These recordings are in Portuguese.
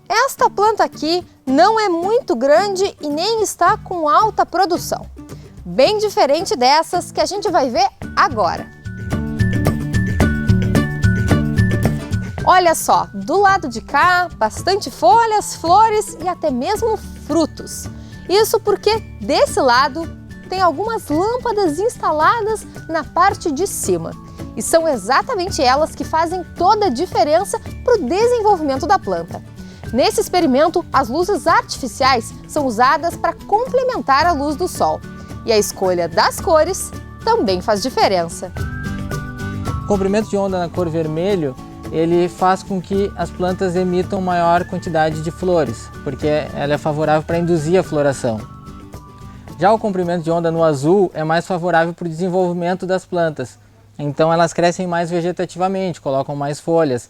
Esta planta aqui não é muito grande e nem está com alta produção. Bem diferente dessas que a gente vai ver agora. Olha só, do lado de cá, bastante folhas, flores e até mesmo frutos. Isso porque desse lado tem algumas lâmpadas instaladas na parte de cima. E são exatamente elas que fazem toda a diferença para o desenvolvimento da planta. Nesse experimento, as luzes artificiais são usadas para complementar a luz do sol. E a escolha das cores também faz diferença. O comprimento de onda na cor vermelho, ele faz com que as plantas emitam maior quantidade de flores, porque ela é favorável para induzir a floração. Já o comprimento de onda no azul é mais favorável para o desenvolvimento das plantas. Então elas crescem mais vegetativamente, colocam mais folhas.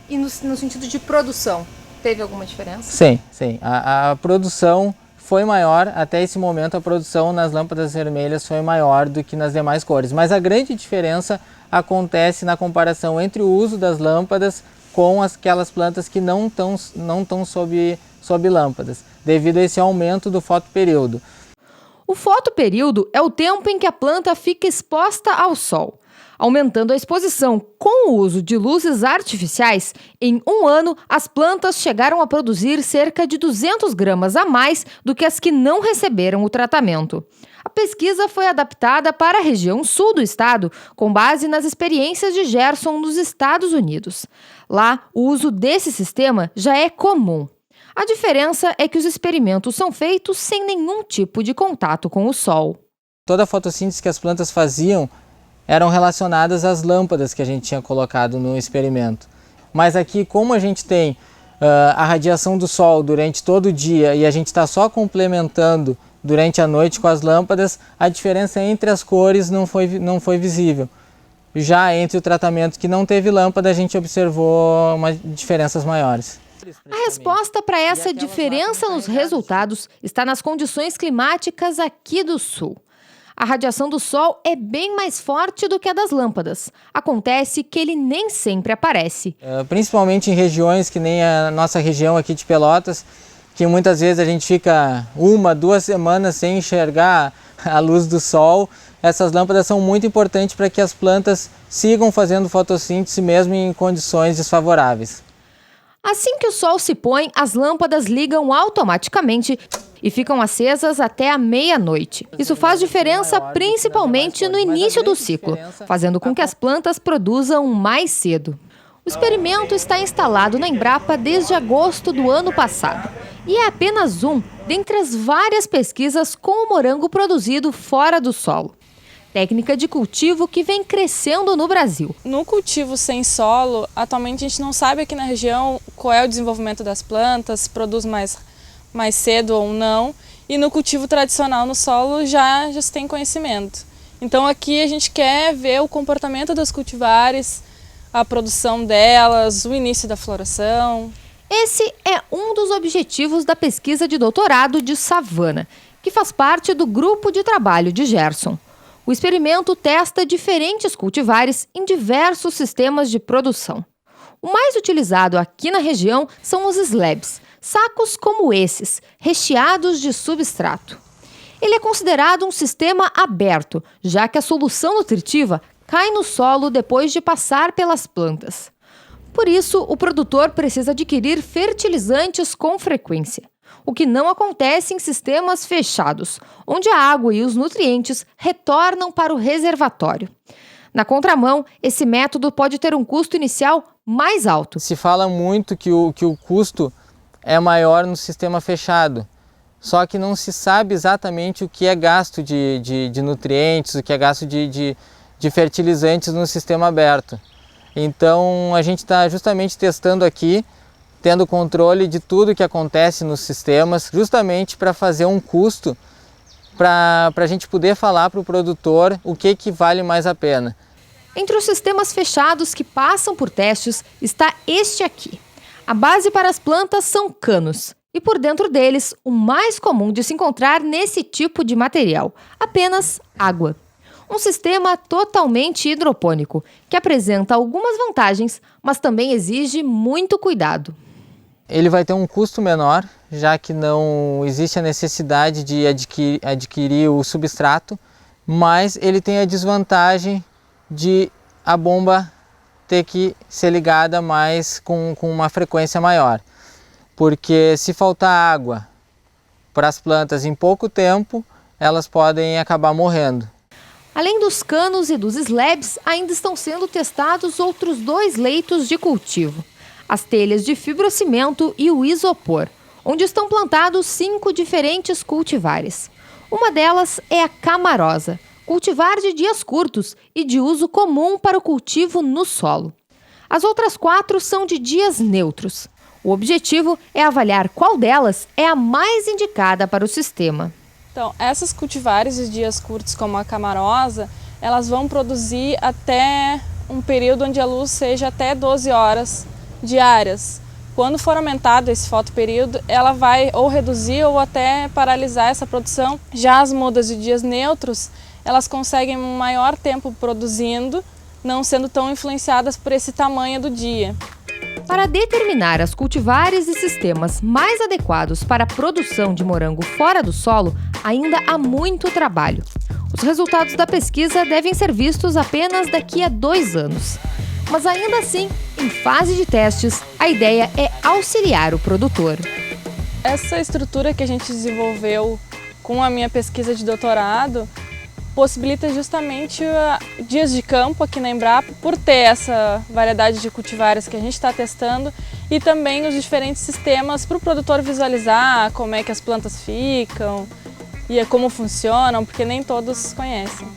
E no sentido de produção, teve alguma diferença? Sim. A produção foi maior, até esse momento a produção nas lâmpadas vermelhas foi maior do que nas demais cores. Mas a grande diferença acontece na comparação entre o uso das lâmpadas com aquelas plantas que não estão sob lâmpadas, devido a esse aumento do fotoperíodo. O fotoperíodo é o tempo em que a planta fica exposta ao sol. Aumentando a exposição com o uso de luzes artificiais, em um ano as plantas chegaram a produzir cerca de 200 gramas a mais do que as que não receberam o tratamento. A pesquisa foi adaptada para a região sul do estado, com base nas experiências de Gerson nos Estados Unidos. Lá, o uso desse sistema já é comum. A diferença é que os experimentos são feitos sem nenhum tipo de contato com o sol. Toda a fotossíntese que as plantas faziam eram relacionadas às lâmpadas que a gente tinha colocado no experimento. Mas aqui, como a gente tem a radiação do sol durante todo o dia e a gente está só complementando durante a noite com as lâmpadas, a diferença entre as cores não foi visível. Já entre o tratamento que não teve lâmpada, a gente observou diferenças maiores. A resposta para essa diferença nos resultados está nas condições climáticas aqui do sul. A radiação do sol é bem mais forte do que a das lâmpadas. Acontece que ele nem sempre aparece. Principalmente em regiões que nem a nossa região aqui de Pelotas, que muitas vezes a gente fica 1, 2 semanas sem enxergar a luz do sol. Essas lâmpadas são muito importantes para que as plantas sigam fazendo fotossíntese mesmo em condições desfavoráveis. Assim que o sol se põe, as lâmpadas ligam automaticamente e ficam acesas até a meia-noite. Isso faz diferença principalmente no início do ciclo, fazendo com que as plantas produzam mais cedo. O experimento está instalado na Embrapa desde agosto do ano passado e é apenas um dentre as várias pesquisas com o morango produzido fora do solo. Técnica de cultivo que vem crescendo no Brasil. No cultivo sem solo, atualmente a gente não sabe aqui na região qual é o desenvolvimento das plantas, se produz mais cedo ou não. E no cultivo tradicional no solo já se tem conhecimento. Então aqui a gente quer ver o comportamento das cultivares, a produção delas, o início da floração. Esse é um dos objetivos da pesquisa de doutorado de Savana, que faz parte do grupo de trabalho de Gerson. O experimento testa diferentes cultivares em diversos sistemas de produção. O mais utilizado aqui na região são os slabs, sacos como esses, recheados de substrato. Ele é considerado um sistema aberto, já que a solução nutritiva cai no solo depois de passar pelas plantas. Por isso, o produtor precisa adquirir fertilizantes com frequência, o que não acontece em sistemas fechados, onde a água e os nutrientes retornam para o reservatório. Na contramão, esse método pode ter um custo inicial mais alto. Se fala muito que o custo é maior no sistema fechado, só que não se sabe exatamente o que é gasto de nutrientes, o que é gasto de fertilizantes no sistema aberto. Então a gente está justamente testando aqui, tendo controle de tudo que acontece nos sistemas, justamente para fazer um custo, para a gente poder falar para o produtor o que vale mais a pena. Entre os sistemas fechados que passam por testes está este aqui. A base para as plantas são canos, e por dentro deles, o mais comum de se encontrar nesse tipo de material, apenas água. Um sistema totalmente hidropônico, que apresenta algumas vantagens, mas também exige muito cuidado. ele vai ter um custo menor, já que não existe a necessidade de adquirir o substrato, mas ele tem a desvantagem de a bomba ter que ser ligada mais com uma frequência maior. Porque se faltar água para as plantas em pouco tempo, elas podem acabar morrendo. Além dos canos e dos slabs, ainda estão sendo testados outros 2 leitos de cultivo: as telhas de fibrocimento e o isopor, onde estão plantados 5 diferentes cultivares. Uma delas é a camarosa, cultivar de dias curtos e de uso comum para o cultivo no solo. As outras 4 são de dias neutros. O objetivo é avaliar qual delas é a mais indicada para o sistema. Então, essas cultivares de dias curtos, como a camarosa, elas vão produzir até um período onde a luz seja até 12 horas diárias. Quando for aumentado esse fotoperíodo, ela vai ou reduzir ou até paralisar essa produção. Já as mudas de dias neutros, elas conseguem um maior tempo produzindo, não sendo tão influenciadas por esse tamanho do dia. Para determinar as cultivares e sistemas mais adequados para a produção de morango fora do solo, ainda há muito trabalho. Os resultados da pesquisa devem ser vistos apenas daqui a 2 anos. Mas ainda assim, em fase de testes, a ideia é auxiliar o produtor. Essa estrutura que a gente desenvolveu com a minha pesquisa de doutorado possibilita justamente dias de campo aqui na Embrapa, por ter essa variedade de cultivares que a gente está testando, e também os diferentes sistemas para o produtor visualizar como é que as plantas ficam e como funcionam, porque nem todos conhecem.